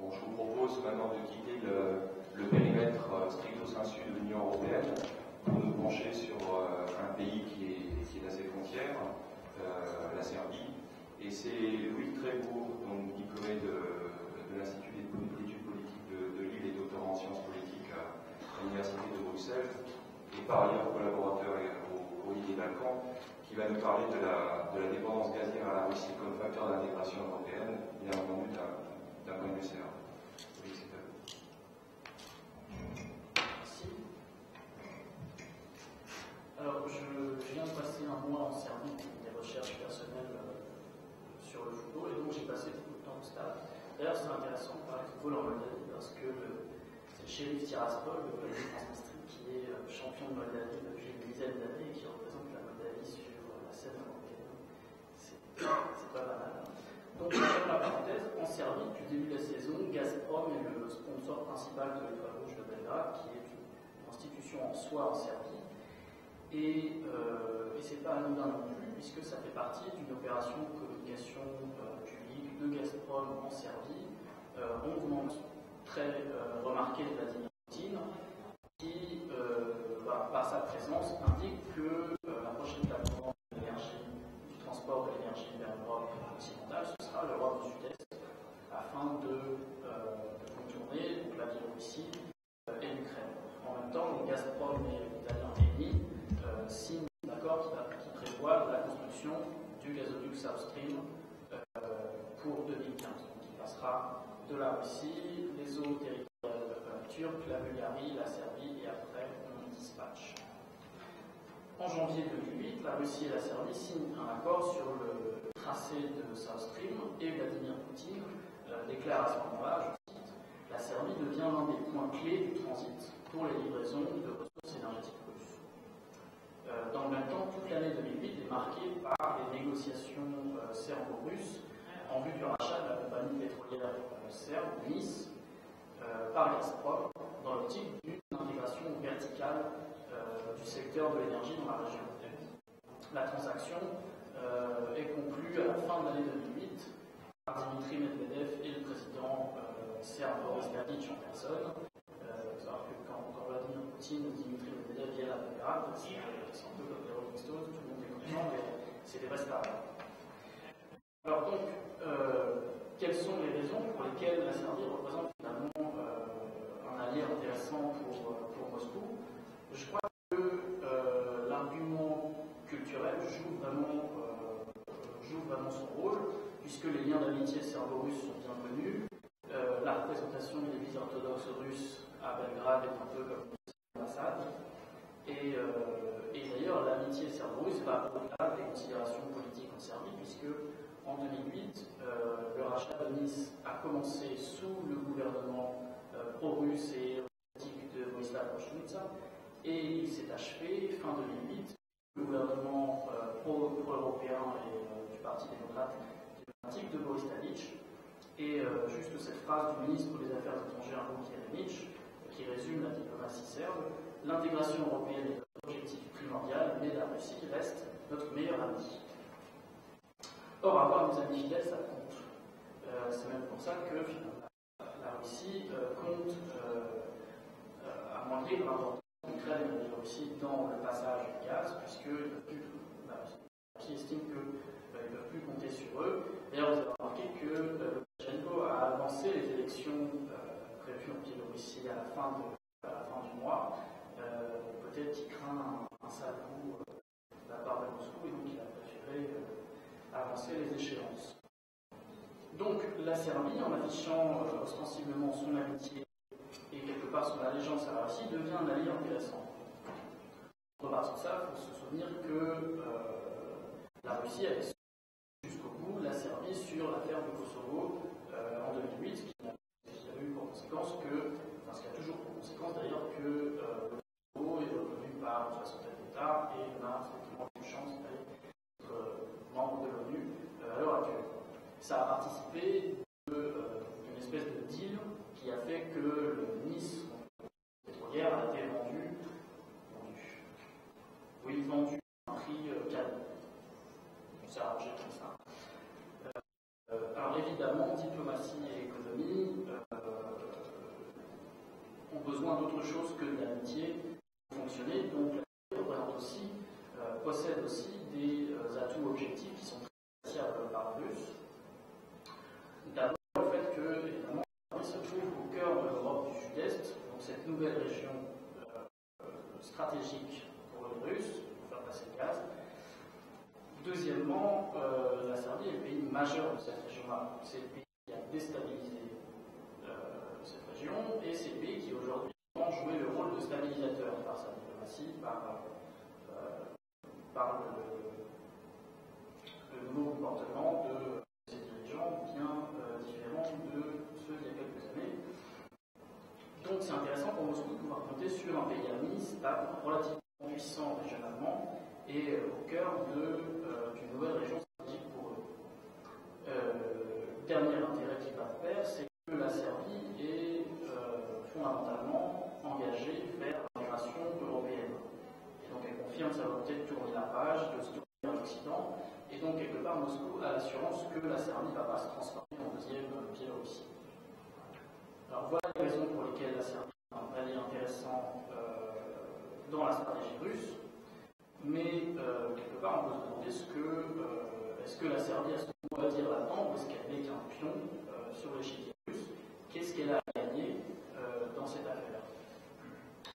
Bon, je vous propose maintenant de quitter le périmètre stricto sensu de l'Union européenne pour nous pencher sur un pays qui est à ses frontières, la Serbie. Et c'est Louis Trébourg, donc diplômé de l'Institut d'études politiques de Lille et doctorant en sciences politiques à l'Université de Bruxelles, et par ailleurs collaborateur au Ligue des Balkans, qui va nous parler de la dépendance gazière à la Russie comme facteur d'intégration européenne, bien entendu d'un point de vue serbe. Oui, c'est à vous. Merci. Alors, je viens de passer un mois en Serbie pour des recherches personnelles sur le football, et donc j'ai passé beaucoup de temps au stade. D'ailleurs, c'est intéressant de parler de football en Moldavie, parce que c'est le shérif Tiraspol, le club de Transnistrie, qui est champion de Moldavie depuis une dizaine d'années et qui représente la Moldavie sur la scène européenne. C'est pas banal. Donc, je ferme la parenthèse. En Serbie, depuis le début de la saison, Gazprom est le sponsor principal de l'Étoile Rouge de Belgrade, qui est une institution en soi en Serbie. Et c'est pas anodin non plus, puisque ça fait partie d'une opération de communication publique de Gazprom en Serbie. On très remarqué de Vladimir Poutine, qui, par sa présence, indique que la prochaine plateforme de l'énergie, du transport de l'énergie vers l'Europe continentale, ce sera l'Europe du Sud-Est, afin de contourner donc, la Biélorussie et l'Ukraine. En même temps, Gazprom et l'Italien Eni signent un accord qui prévoit la construction du gazoduc South Stream pour 2015. Donc, il passera de la Russie, les eaux territoriales turques, la Bulgarie, la Serbie et après on dispatch. En janvier 2008, la Russie et la Serbie signent un accord sur le tracé de South Stream et Vladimir Poutine déclare à ce moment-là, je cite, la Serbie devient l'un des points clés du transit pour les livraisons de ressources énergétiques russes. Dans le même temps, toute l'année 2008 est marquée par les négociations serbo-russes en vue du rachat de la compagnie pétrolière serbe, Nice, par Gazprom, dans l'optique d'une intégration verticale du secteur de l'énergie dans la région. La transaction est conclue à la fin de l'année 2008 par Dimitri Medvedev et le président serbe Boris Tadic en personne. Alors que quand Vladimir Poutine ou Dimitri Medvedev viennent à Belgrade, c'est un peu comme les Rolling Stones, tout le monde est content, mais c'est des restaurants. Alors donc, quelles sont les raisons pour lesquelles la Serbie représente finalement un allié intéressant pour Moscou? Je crois que l'argument culturel joue vraiment son rôle, puisque les liens d'amitié serbo-russes sont bien connus. La représentation de l'Église orthodoxe russe à Belgrade est un peu comme l'ambassade. Et d'ailleurs, l'amitié serbo-russe va au-delà des considérations politiques en Serbie, puisque en 2008, le rachat de Nice a commencé sous le gouvernement pro-russe et politique de Vojislav Koštunica, et il s'est achevé fin 2008. Le gouvernement pro-européen et du Parti démocratique de Boris Tadic. Et juste cette phrase du ministre des Affaires étrangères, Vuk Jeremić, qui résume la diplomatie serbe, l'intégration européenne est notre objectif primordial, mais la Russie reste notre meilleur ami. Or, avoir des amis fidèles, ça compte. C'est même pour ça que la Russie compte amoindrir l'importance de l'Ukraine et de la Russie dans le passage du gaz, puisque la Russie estime qu'ils ne peuvent plus compter sur eux. D'ailleurs, vous avez remarqué que Lukashenko a avancé les élections prévues en Biélorussie à la fin du mois. Peut-être qu'il craint un sale coup de la part de Moscou, et donc il a préféré avancer les échéances. Donc la Serbie, en affichant ostensiblement son amitié et quelque part son allégeance à la Russie, devient un allié intéressant. En repartant ça, il faut se souvenir que la Russie avait jusqu'au bout la Serbie sur l'affaire du Kosovo en 2008, ce qui a eu pour conséquence ce qui a toujours pour conséquence d'ailleurs que le Kosovo est reconnu par une soixantaine d'États et on a strictement une chance d'être membre de l'ONU à l'heure actuelle. Ça a participé d'une espèce de deal qui a fait que le Nice pétrolière a été vendu à un prix cadeau. On s'est arrangé comme ça. Alors évidemment, diplomatie et économie, besoin d'autre chose que de l'amitié pour fonctionner. Donc la Serbie possède aussi des atouts objectifs qui sont très appréciables par les Russes. D'abord, le fait que, évidemment, la Serbie se trouve au cœur de l'Europe du Sud-Est, donc cette nouvelle région stratégique pour les Russes, pour faire passer le gaz. Deuxièmement, la Serbie est le pays majeur de cette région-là. C'est le pays qui a déstabilisé cette région, et c'est le pays qui aujourd'hui a joué le rôle de stabilisateur par sa diplomatie, par le nouveau comportement de ses dirigeants bien différents de ceux d'il y a quelques années. Donc c'est intéressant pour Moscou de pouvoir compter sur un pays ami stable, relativement puissant régionalement et au cœur d'une nouvelle région stratégique pour eux. Dernier intérêt qu'il va faire, c'est que la Serbie est fondamentalement engagée vers l'intégration européenne. Et donc elle confirme sa volonté de tourner la page, de se tourner vers l'Occident, et donc quelque part Moscou a l'assurance que la Serbie ne va pas se transformer en deuxième Biélorussie. Alors voilà les raisons pour lesquelles la Serbie est un allié intéressant dans la stratégie russe, mais quelque part on peut se demander est-ce que la Serbie a son mot à dire là-dedans, ou est-ce qu'elle n'est qu'un pion sur l'échiquier russe? Qu'est-ce qu'elle a à gagner dans cette affaire?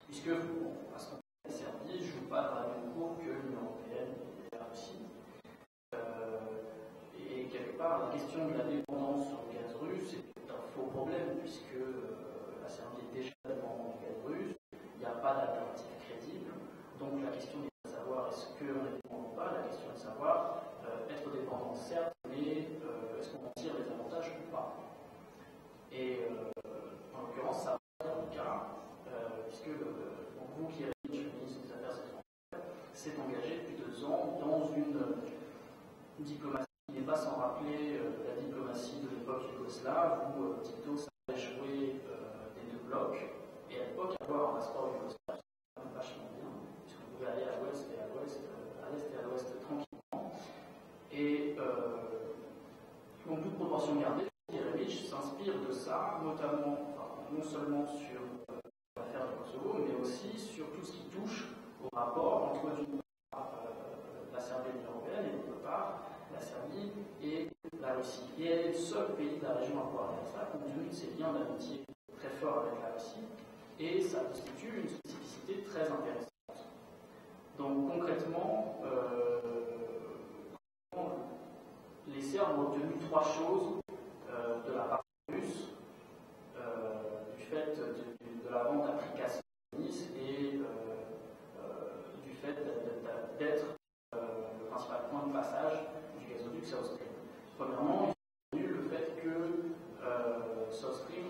Puisque, parce qu'on la Serbie ne joue pas dans la même cour que l'Union européenne et la Russie. Et quelque part, la question de la dépendance au gaz russe est un faux problème, puisque la Serbie est déjà dépendante du gaz russe, il n'y a pas d'alternative crédible. Donc la question n'est pas de savoir est-ce qu'on est dépendant ou pas, la question est de savoir être dépendant certes, mais est-ce qu'on en tire les avantages ou pas. Et en l'occurrence, ça va être le cas, puisque vous qui êtes le ministre des Affaires étrangères s'est engagé depuis 2 ans dans une diplomatie qui n'est pas sans rappeler la diplomatie de l'époque yougoslave, où Tito savait jouer des 2 blocs, et à l'époque avoir un passeport yougoslave, c'est vachement bien, puisqu'on pouvait aller à l'ouest et à l'ouest, à l'est et à l'ouest tranquillement. Et donc toute proportion gardée, Yerevich s'inspire de ça, notamment, non seulement sur l'affaire du Kosovo, mais aussi sur tout ce qui touche au rapport entre d'une part la Serbie et l'Union européenne et d'autre part la Serbie et la Russie. Et elle est le seul pays de la région à pouvoir faire ça, compte tenu de ses liens d'amitié très forts avec la Russie, et ça constitue une spécificité très intéressante. Donc concrètement, les Serbes ont obtenu 3 choses de la part russe, du fait de la vente à prix cassé de Nice et du fait d'être le principal point de passage du gazoduc South Stream. Premièrement, ils ont obtenu le fait que South Stream,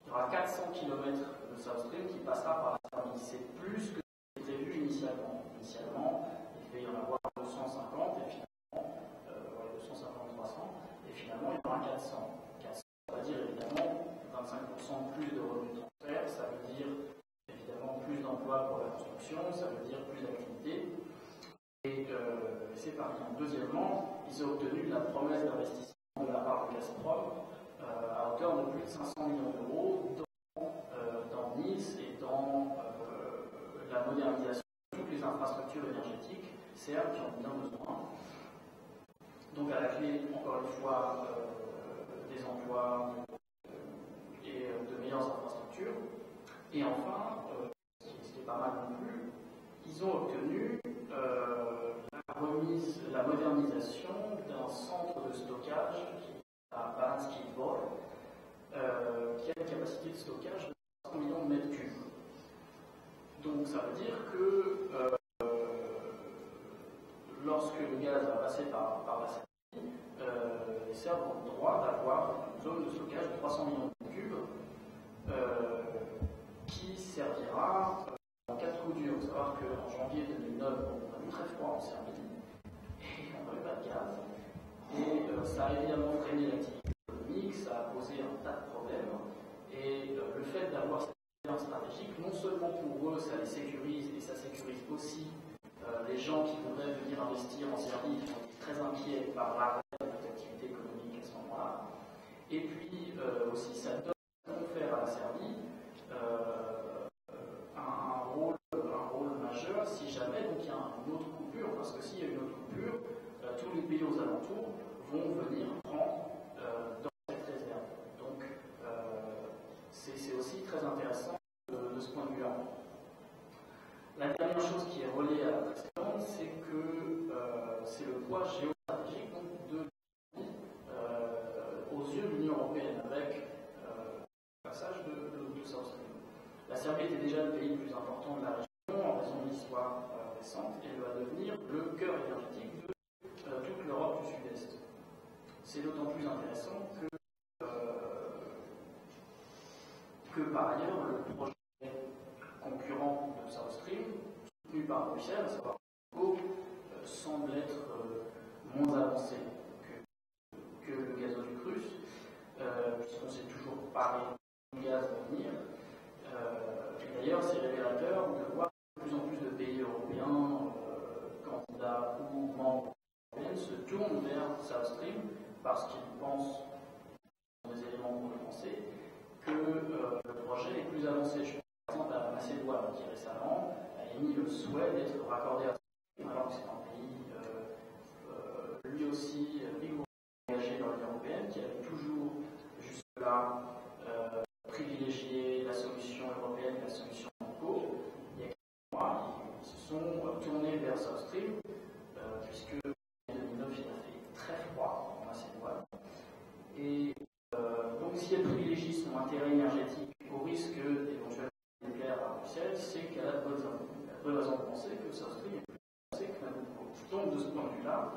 il y aura 400 km de South Stream qui passera par la Serbie. C'est plus que ce qui était prévu initialement. Initialement, il devait y en avoir 250 et finalement, 250-300, et finalement il y en aura 400. 400, ça veut dire évidemment 25% plus de revenus de transfert, ça veut dire évidemment plus d'emplois pour la construction, ça veut dire plus d'activités. Et c'est pas rien. Deuxièmement, ils ont obtenu la promesse d'investissement de la part de Gazprom à hauteur de plus de 500 millions d'euros dans Nice et dans la modernisation de toutes les infrastructures énergétiques, certes, qui en ont bien besoin. Donc à la clé, encore une fois, des emplois et de meilleures infrastructures. Et enfin, ce qui n'était pas mal non plus, ils ont obtenu la modernisation d'un centre de stockage à Baranski Dvor, qui a une capacité de stockage de 500 millions de mètres cubes. Donc ça veut dire que lorsque le gaz va passer par la Serbie, les Serbes ont le droit d'avoir une zone de stockage de 300 millions de cubes qui servira en cas de coup dur. Il faut savoir qu'en janvier 2009, on a eu très froid en Serbie et on n'avait pas de gaz. Et ça a évidemment freiné l'activité économique, ça a posé un tas de problèmes. Et le fait d'avoir cette alliance stratégique, non seulement pour eux, ça les sécurise et ça sécurise aussi les gens qui voudraient venir investir en Serbie, qui sont très inquiets par l'arrêt de toute activité économique à ce moment-là. Et puis aussi, ça confère à la Serbie les pays aux alentours vont venir prendre dans cette réserve. Donc c'est aussi très intéressant de ce point de vue-là. La dernière chose qui est reliée à la précédente, c'est que c'est le poids géostratégique de aux yeux de l'Union européenne avec le passage de South Stream. La Serbie était déjà le pays le plus important de la région en raison de l'histoire récente et elle va devenir le cœur énergétique de toute l'Europe du Sud-Est. C'est d'autant plus intéressant que par ailleurs le projet concurrent de South Stream, soutenu par Bruxelles, à savoir semble être moins avancé que le gazoduc russe, puisqu'on ne sait toujours pas le gaz à venir. Et d'ailleurs, c'est révélateur de voir de plus en plus de pays européens, candidats ou membres européens, se tournent vers South Stream parce qu'ils pensent, des éléments pour le penser, que le projet est plus avancé. Je pense par exemple à la Macédoine qui récemment a émis le souhait d'être raccordé à South Stream, alors que c'est un pays lui aussi rigoureusement engagé dans l'Union européenne, qui avait toujours jusque-là privilégié la solution européenne et la solution franco. Il y a quelques mois, ils se sont tournés vers South Stream, puisque en 2009 il a fait très froid en Macédoine. Et donc si elle privilégie son intérêt énergétique au risque d'éventuellement nucléaire à Bruxelles, c'est qu'elle a de bonnes raisons de penser que South Stream est plus avancé que Nabucco. Donc de ce point de vue-là,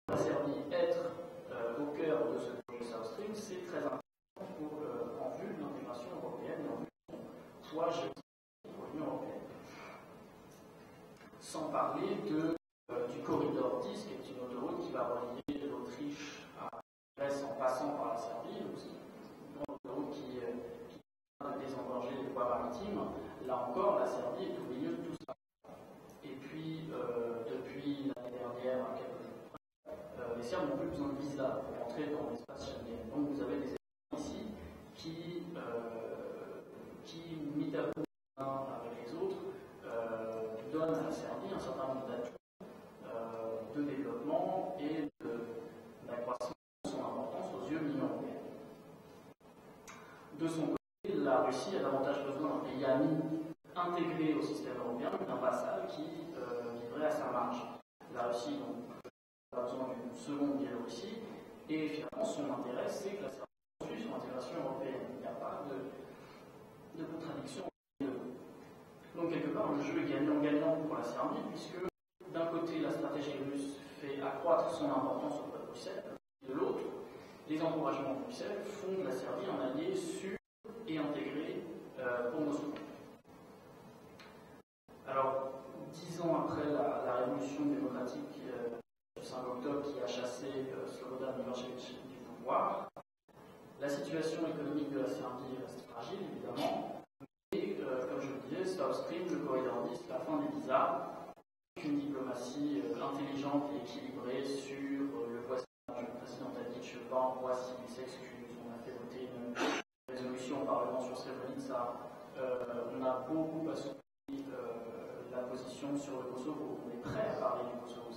la Serbie être au cœur de ce projet South Stream, c'est très important en vue de l'intégration européenne et en vue de son poids géostratégique pour l'Union européenne. Sans parler du corridor 10, qui est une autoroute qui va relier l'Autriche à la Grèce en passant par la Serbie, une autoroute qui va désengorger les voies maritimes. Là encore, la Serbie est au milieu de tout ça. Et puis, depuis l'année dernière, les Serbes n'ont plus besoin de visa pour entrer dans l'espace Schengen. Donc vous avez des éléments ici qui mis à bout les uns avec les autres, donnent à la Serbie un certain nombre d'atouts de développement et d'accroissement de son importance aux yeux de l'Union européenne. De son côté, la Russie a davantage besoin d'un pays ami intégré au système européen que d'un vassal qui vivrait à sa marge. La Russie a besoin d'une seconde Biélorussie, et finalement son intérêt c'est que la Serbie poursuive son intégration européenne. Il n'y a pas de contradiction. Donc quelque part le jeu est gagnant-gagnant pour la Serbie, puisque d'un côté la stratégie russe fait accroître son importance auprès de Bruxelles, de l'autre les encouragements de Bruxelles font de la Serbie un allié sûr et intégré pour Moscou. Alors 10 ans après la révolution démocratique du 5 octobre qui a chassé Slobodan Milošević du pouvoir, la situation économique de la Serbie reste fragile, évidemment, et comme je le disais, South Stream, le corridor 10, la fin des visas, une diplomatie intelligente et équilibrée sur le voisinage. Le président Tadić voit s'il s'excuse, on a fait voter une résolution au Parlement sur Srebrenica, on a beaucoup assoupli la position sur le Kosovo, on est prêt à parler du Kosovo.